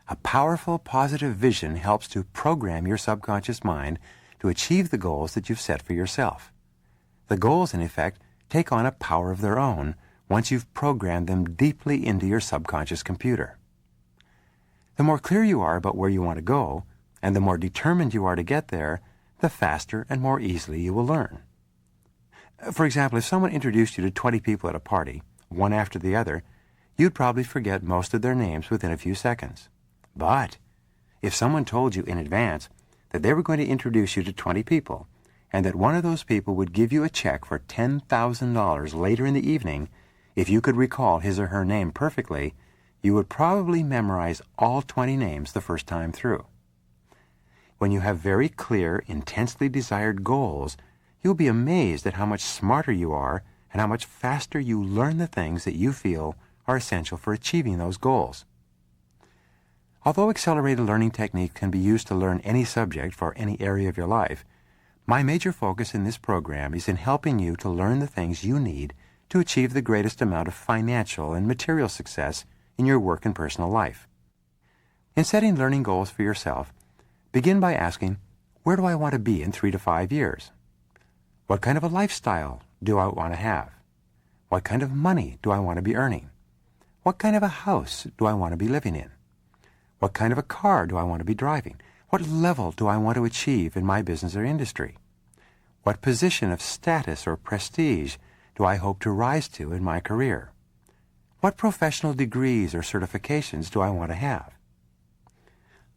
A powerful, positive vision helps to program your subconscious mind to achieve the goals that you've set for yourself. The goals, in effect, take on a power of their own once you've programmed them deeply into your subconscious computer. The more clear you are about where you want to go, and the more determined you are to get there, the faster and more easily you will learn. For example, if someone introduced you to 20 people at a party, one after the other, you'd probably forget most of their names within a few seconds. But if someone told you in advance that they were going to introduce you to 20 people, and that one of those people would give you a check for $10,000 later in the evening if you could recall his or her name perfectly, you would probably memorize all 20 names the first time through. When you have very clear, intensely desired goals, you'll be amazed at how much smarter you are and how much faster you learn the things that you feel are essential for achieving those goals. Although accelerated learning techniques can be used to learn any subject for any area of your life, my major focus in this program is in helping you to learn the things you need to achieve the greatest amount of financial and material success in your work and personal life. In setting learning goals for yourself, begin by asking, where do I want to be in 3 to 5 years? What kind of a lifestyle do I want to have? What kind of money do I want to be earning? What kind of a house do I want to be living in? What kind of a car do I want to be driving? What level do I want to achieve in my business or industry? What position of status or prestige do I hope to rise to in my career? What professional degrees or certifications do I want to have?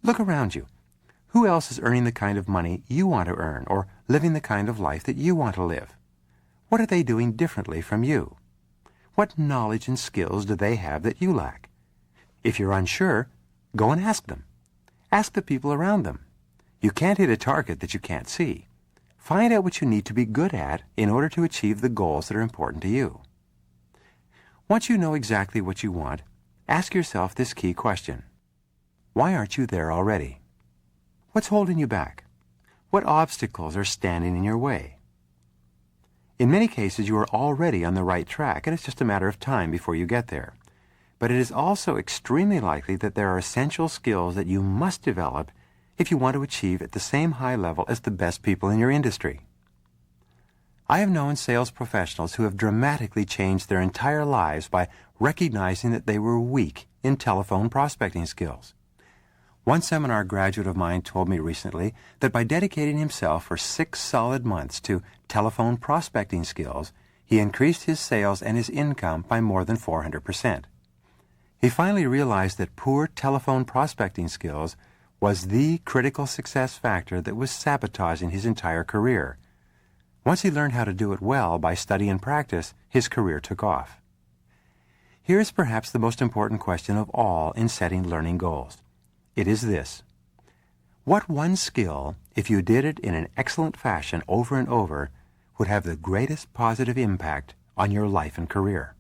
Look around you. Who else is earning the kind of money you want to earn or living the kind of life that you want to live? What are they doing differently from you? What knowledge and skills do they have that you lack? If you're unsure, go and ask them. Ask the people around them. You can't hit a target that you can't see. Find out what you need to be good at in order to achieve the goals that are important to you. Once you know exactly what you want, ask yourself this key question. Why aren't you there already? What's holding you back? What obstacles are standing in your way? In many cases, you are already on the right track, and it's just a matter of time before you get there. But it is also extremely likely that there are essential skills that you must develop if you want to achieve at the same high level as the best people in your industry. I have known sales professionals who have dramatically changed their entire lives by recognizing that they were weak in telephone prospecting skills. One seminar graduate of mine told me recently that by dedicating himself for 6 solid months to telephone prospecting skills, he increased his sales and his income by more than 400%. He finally realized that poor telephone prospecting skills was the critical success factor that was sabotaging his entire career. Once he learned how to do it well by study and practice, his career took off. Here is perhaps the most important question of all in setting learning goals. It is this. What one skill, if you did it in an excellent fashion over and over, would have the greatest positive impact on your life and career?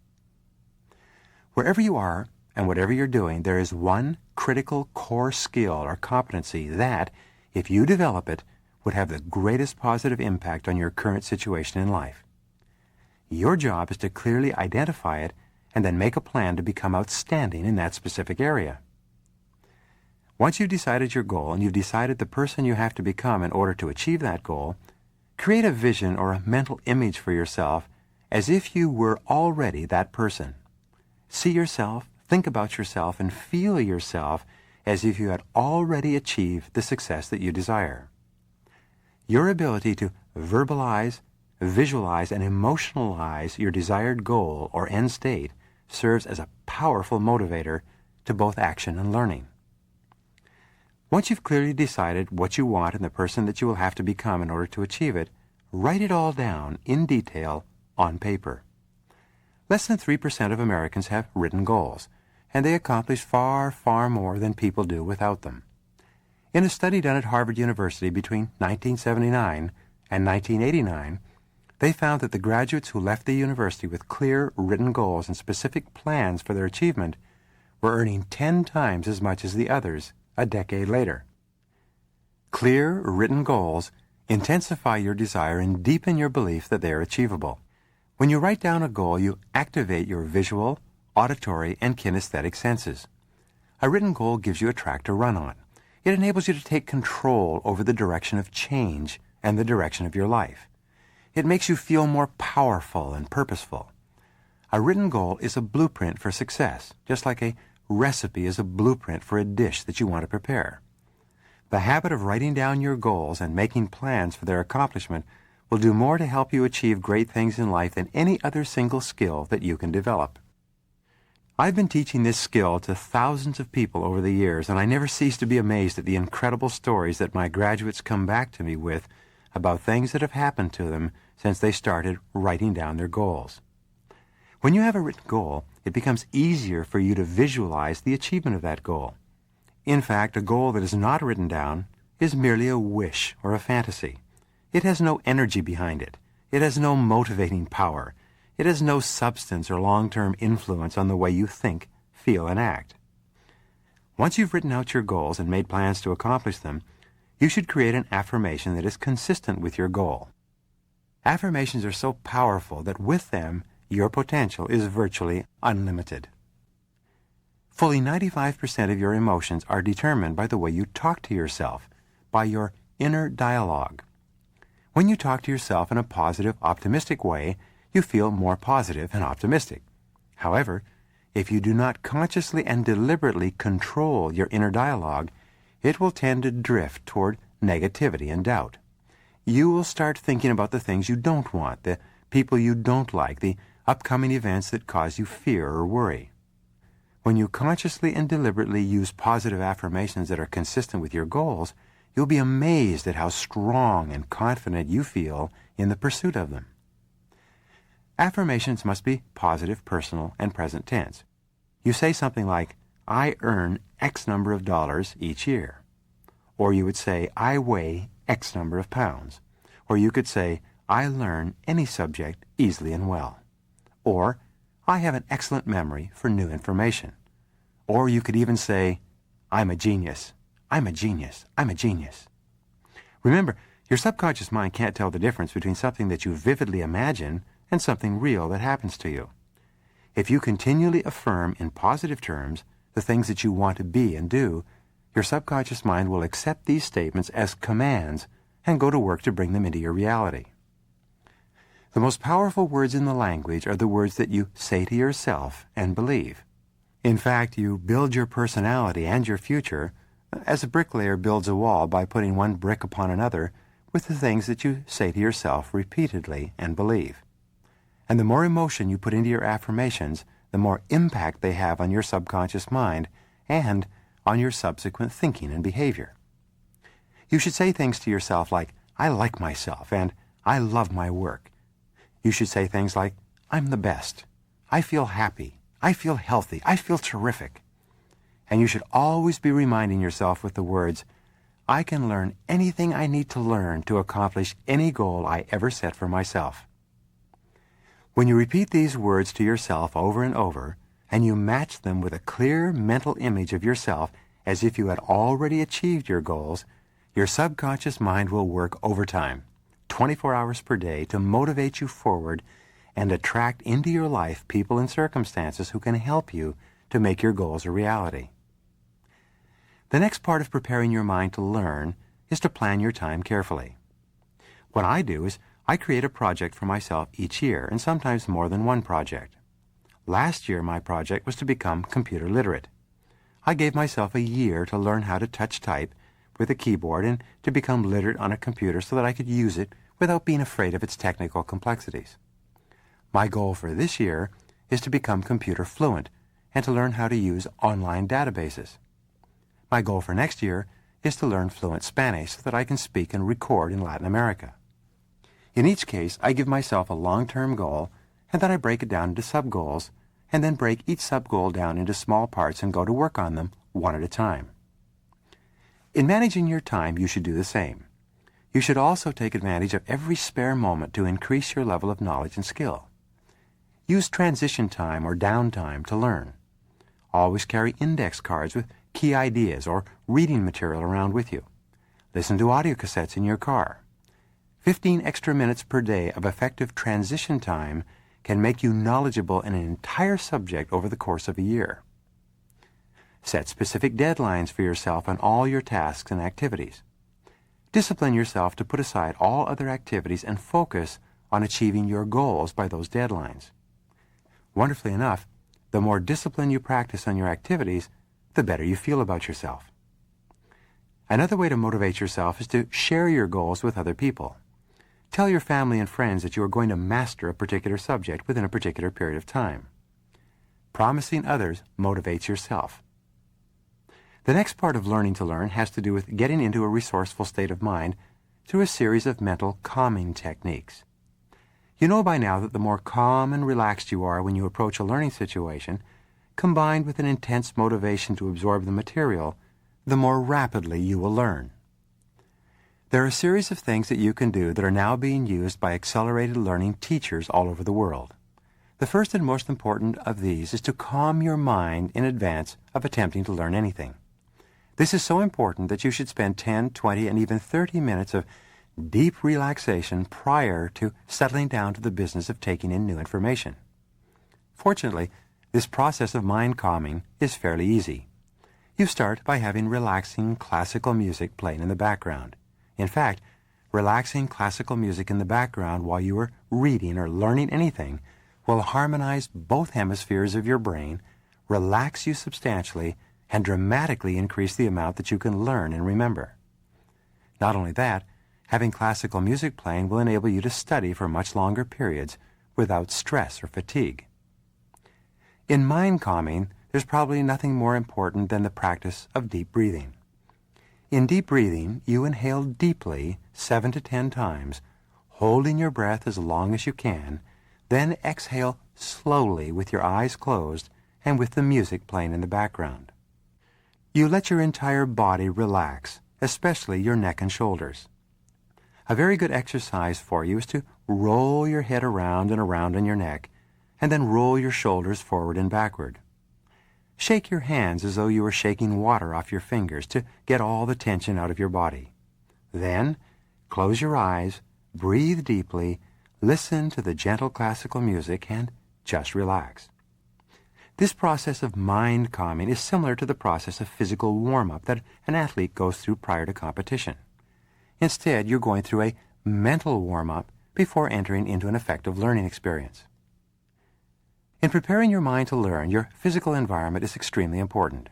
Wherever you are and whatever you're doing, there is one critical core skill or competency that, if you develop it, would have the greatest positive impact on your current situation in life. Your job is to clearly identify it and then make a plan to become outstanding in that specific area. Once you've decided your goal and you've decided the person you have to become in order to achieve that goal, create a vision or a mental image for yourself as if you were already that person. See yourself, think about yourself, and feel yourself as if you had already achieved the success that you desire. Your ability to verbalize, visualize, and emotionalize your desired goal or end state serves as a powerful motivator to both action and learning. Once you've clearly decided what you want and the person that you will have to become in order to achieve it, write it all down in detail on paper. Less than 3% of Americans have written goals, and they accomplish far, far more than people do without them. In a study done at Harvard University between 1979 and 1989, they found that the graduates who left the university with clear written goals and specific plans for their achievement were earning 10 times as much as the others a decade later. Clear written goals intensify your desire and deepen your belief that they are achievable. When you write down a goal, you activate your visual, auditory, and kinesthetic senses. A written goal gives you a track to run on. It enables you to take control over the direction of change and the direction of your life. It makes you feel more powerful and purposeful. A written goal is a blueprint for success, just like a recipe is a blueprint for a dish that you want to prepare. The habit of writing down your goals and making plans for their accomplishment will do more to help you achieve great things in life than any other single skill that you can develop. I've been teaching this skill to thousands of people over the years, and I never cease to be amazed at the incredible stories that my graduates come back to me with about things that have happened to them since they started writing down their goals. When you have a written goal, it becomes easier for you to visualize the achievement of that goal. In fact, a goal that is not written down is merely a wish or a fantasy. It has no energy behind it. It has no motivating power. It has no substance or long-term influence on the way you think, feel, and act. Once you've written out your goals and made plans to accomplish them, you should create an affirmation that is consistent with your goal. Affirmations are so powerful that with them, your potential is virtually unlimited. Fully 95% of your emotions are determined by the way you talk to yourself, by your inner dialogue. When you talk to yourself in a positive, optimistic way, you feel more positive and optimistic. However, if you do not consciously and deliberately control your inner dialogue, it will tend to drift toward negativity and doubt. You will start thinking about the things you don't want, the people you don't like, the upcoming events that cause you fear or worry. When you consciously and deliberately use positive affirmations that are consistent with your goals, you'll be amazed at how strong and confident you feel in the pursuit of them. Affirmations must be positive, personal, and present tense. You say something like, I earn X number of dollars each year. Or you would say, I weigh X number of pounds. Or you could say, I learn any subject easily and well. Or, I have an excellent memory for new information. Or you could even say, I'm a genius. I'm a genius. I'm a genius. Remember, your subconscious mind can't tell the difference between something that you vividly imagine and something real that happens to you. If you continually affirm in positive terms the things that you want to be and do, your subconscious mind will accept these statements as commands and go to work to bring them into your reality. The most powerful words in the language are the words that you say to yourself and believe. In fact, you build your personality and your future as a bricklayer builds a wall by putting one brick upon another with the things that you say to yourself repeatedly and believe. And the more emotion you put into your affirmations, the more impact they have on your subconscious mind and on your subsequent thinking and behavior. You should say things to yourself like, I like myself and I love my work. You should say things like, I'm the best. I feel happy. I feel healthy. I feel terrific. And you should always be reminding yourself with the words, I can learn anything I need to learn to accomplish any goal I ever set for myself. When you repeat these words to yourself over and over, and you match them with a clear mental image of yourself as if you had already achieved your goals, your subconscious mind will work overtime, 24 hours per day, to motivate you forward and attract into your life people and circumstances who can help you to make your goals a reality. The next part of preparing your mind to learn is to plan your time carefully. What I do is I create a project for myself each year, and sometimes more than one project. Last year, my project was to become computer literate. I gave myself a year to learn how to touch type with a keyboard and to become literate on a computer so that I could use it without being afraid of its technical complexities. My goal for this year is to become computer fluent and to learn how to use online databases. My goal for next year is to learn fluent Spanish so that I can speak and record in Latin America. In each case, I give myself a long-term goal, and then I break it down into sub-goals, and then break each sub-goal down into small parts and go to work on them one at a time. In managing your time, you should do the same. You should also take advantage of every spare moment to increase your level of knowledge and skill. Use transition time or downtime to learn. Always carry index cards with key ideas or reading material around with you. Listen to audio cassettes in your car. 15 extra minutes per day of effective transition time can make you knowledgeable in an entire subject over the course of a year. Set specific deadlines for yourself on all your tasks and activities. Discipline yourself to put aside all other activities and focus on achieving your goals by those deadlines. Wonderfully enough, the more discipline you practice on your activities, the better you feel about yourself. Another way to motivate yourself is to share your goals with other people. Tell your family and friends that you are going to master a particular subject within a particular period of time. Promising others motivates yourself. The next part of learning to learn has to do with getting into a resourceful state of mind through a series of mental calming techniques. You know by now that the more calm and relaxed you are when you approach a learning situation, combined with an intense motivation to absorb the material, the more rapidly you will learn. There are a series of things that you can do that are now being used by accelerated learning teachers all over the world. The first and most important of these is to calm your mind in advance of attempting to learn anything. This is so important that you should spend 10, 20, and even 30 minutes of deep relaxation prior to settling down to the business of taking in new information. Fortunately, this process of mind calming is fairly easy. You start by having relaxing classical music playing in the background. In fact, Relaxing classical music in the background while you are reading or learning anything will harmonize both hemispheres of your brain, relax you substantially, and dramatically increase the amount that you can learn and remember. Not only that, having classical music playing will enable you to study for much longer periods without stress or fatigue. In mind calming, there's probably nothing more important than the practice of deep breathing. In deep breathing, you inhale deeply 7 to 10 times, holding your breath as long as you can, then exhale slowly with your eyes closed and with the music playing in the background. You let your entire body relax, especially your neck and shoulders. A very good exercise for you is to roll your head around and around on your neck, and then roll your shoulders forward and backward. Shake your hands as though you were shaking water off your fingers to get all the tension out of your body. Then, close your eyes, breathe deeply, listen to the gentle classical music, and just relax. This process of mind calming is similar to the process of physical warm-up that an athlete goes through prior to competition. Instead, you're going through a mental warm-up before entering into an effective learning experience. In preparing your mind to learn, your physical environment is extremely important.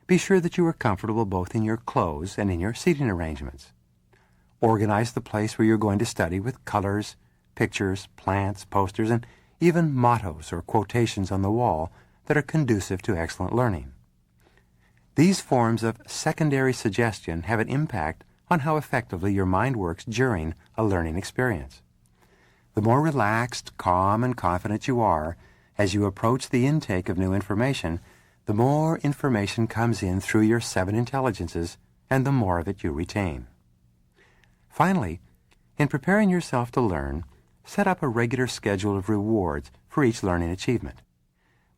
Be sure that you are comfortable both in your clothes and in your seating arrangements. Organize the place where you're going to study with colors, pictures, plants, posters, and even mottos or quotations on the wall that are conducive to excellent learning. These forms of secondary suggestion have an impact on how effectively your mind works during a learning experience. The more relaxed, calm, and confident you are as you approach the intake of new information, the more information comes in through your 7 intelligences, and the more of it you retain. Finally, in preparing yourself to learn, set up a regular schedule of rewards for each learning achievement.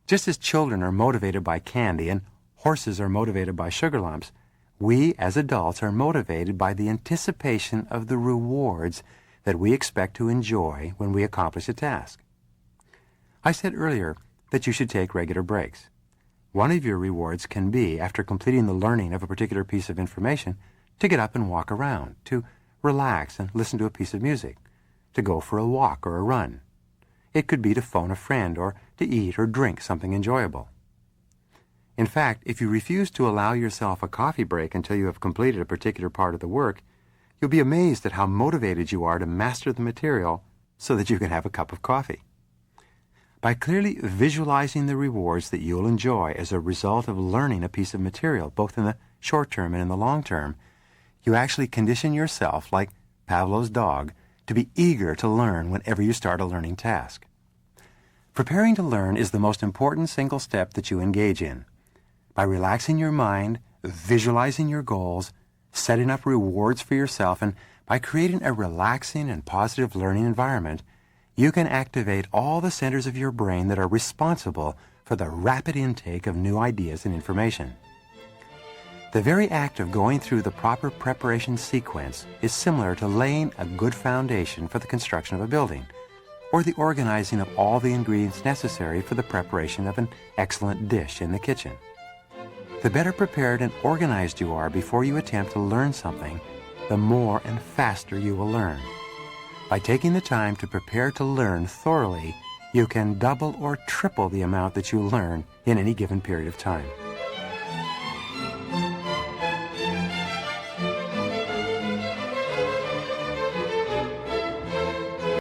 Just as children are motivated by candy and horses are motivated by sugar lumps, we as adults are motivated by the anticipation of the rewards that we expect to enjoy when we accomplish a task. I said earlier that you should take regular breaks. One of your rewards can be, after completing the learning of a particular piece of information, to get up and walk around, to relax and listen to a piece of music, to go for a walk or a run. It could be to phone a friend or to eat or drink something enjoyable. In fact, if you refuse to allow yourself a coffee break until you have completed a particular part of the work, you'll be amazed at how motivated you are to master the material so that you can have a cup of coffee. By clearly visualizing the rewards that you'll enjoy as a result of learning a piece of material, both in the short term and in the long term, you actually condition yourself, like Pavlov's dog, to be eager to learn whenever you start a learning task. Preparing to learn is the most important single step that you engage in. By relaxing your mind, visualizing your goals, setting up rewards for yourself, and by creating a relaxing and positive learning environment, you can activate all the centers of your brain that are responsible for the rapid intake of new ideas and information. The very act of going through the proper preparation sequence is similar to laying a good foundation for the construction of a building, or the organizing of all the ingredients necessary for the preparation of an excellent dish in the kitchen. The better prepared and organized you are before you attempt to learn something, the more and faster you will learn. By taking the time to prepare to learn thoroughly, you can double or triple the amount that you learn in any given period of time.